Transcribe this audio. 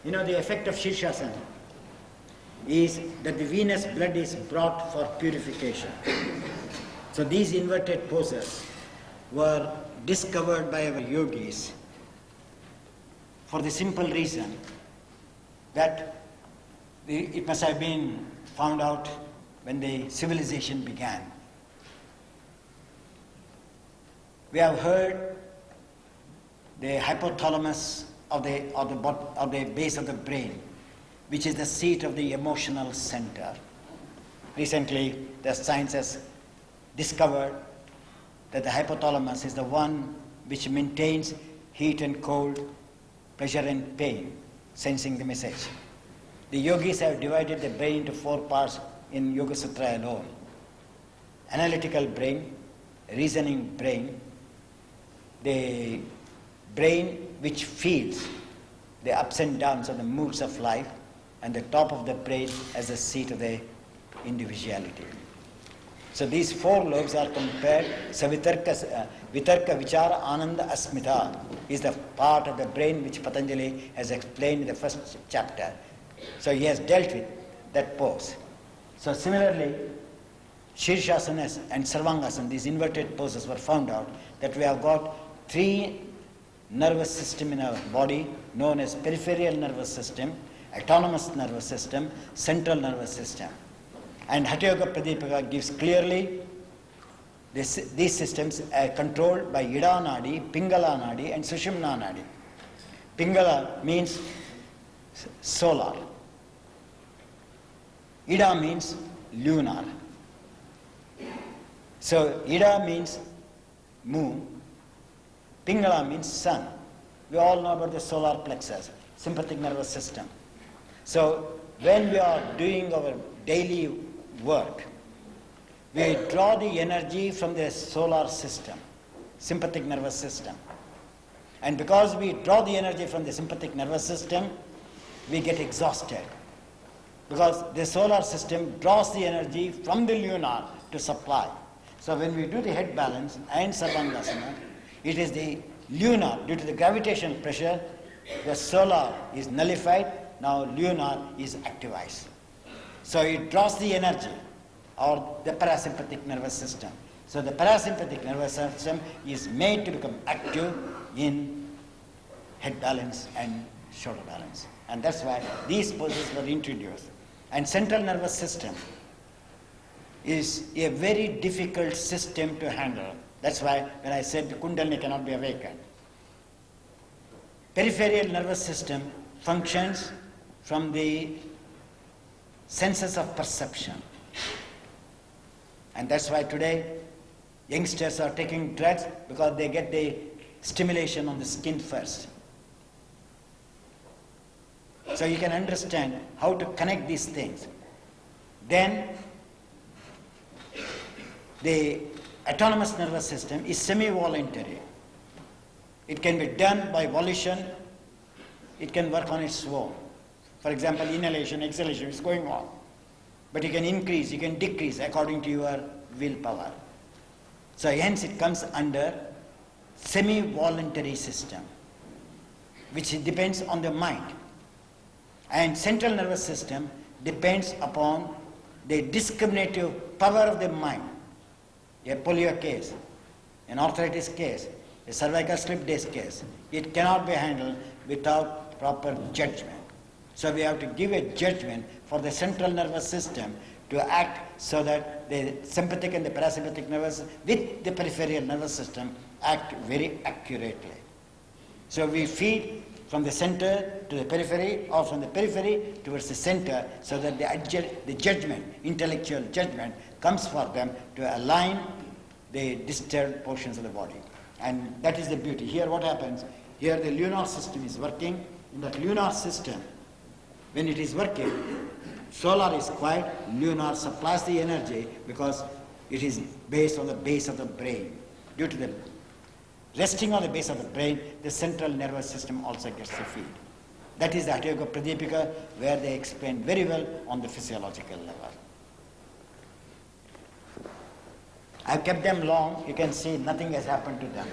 You know, the effect of Shirshasana is that the venous blood is brought for purification. So these inverted poses were discovered by our yogis for the simple reason that it must have been found out when the civilization began. We have heard the hypothalamus of the base of the brain, which is the seat of the emotional center. Recently, the science has discovered that the hypothalamus is the one which maintains heat and cold, pleasure and pain, sensing the message. The yogis have divided the brain into 4 parts in Yoga Sutra alone. Analytical brain, reasoning brain, the brain which feels the ups and downs of the moods of life, and the top of the brain as the seat of the individuality. So these 4 lobes are compared. So Vitarka, Vichara, Ananda, Asmita is the part of the brain which Patanjali has explained in the first chapter. So he has dealt with that pose. So similarly, Shirshasana and Sarvangasana, these inverted poses, were found out that we have got 3 nervous systems in our body known as peripheral nervous system, autonomous nervous system, central nervous system. And Hatha Yoga Pradipika gives clearly these systems are controlled by Ida Nadi, Pingala Nadi and Sushumna Nadi. Pingala means solar. Ida means lunar. So Ida means moon. Pingala means sun. We all know about the solar plexus, sympathetic nervous system. So when we are doing our daily work, we draw the energy from the solar system, sympathetic nervous system. And because we draw the energy from the sympathetic nervous system, we get exhausted. Because the solar system draws the energy from the lunar to supply. So when we do the head balance and Sarvangasana, it is the lunar, due to the gravitational pressure, the solar is nullified, now lunar is activized. So it draws the energy, or the parasympathetic nervous system. So the parasympathetic nervous system is made to become active in head balance and shoulder balance. And that's why these poses were introduced. And central nervous system is a very difficult system to handle. That's why when I said the Kundalini cannot be awakened. Peripheral nervous system functions from the senses of perception. And that's why today youngsters are taking drugs, because they get the stimulation on the skin first. So you can understand how to connect these things. Then the autonomous nervous system is semi-voluntary. It can be done by volition. It can work on its own. For example, inhalation, exhalation is going on. But you can increase, you can decrease according to your willpower. So hence it comes under semi-voluntary system, which depends on the mind. And central nervous system depends upon the discriminative power of the mind. A polio case, an arthritis case, a cervical slip disc case, it cannot be handled without proper judgment. So we have to give a judgment for the central nervous system to act so that the sympathetic and the parasympathetic nervous with the peripheral nervous system act very accurately. So we feed from the center to the periphery, or from the periphery towards the center, so that the judgment, intellectual judgment, comes for them to align the disturbed portions of the body. And that is the beauty. Here what happens, here the lunar system is working. In that lunar system, when it is working, solar is quiet, lunar supplies the energy because it is based on the base of the brain. Due to the resting on the base of the brain, the central nervous system also gets the feed. That is the Hatha Yoga Pradipika, where they explain very well on the physiological level. I've kept them long. You can see nothing has happened to them.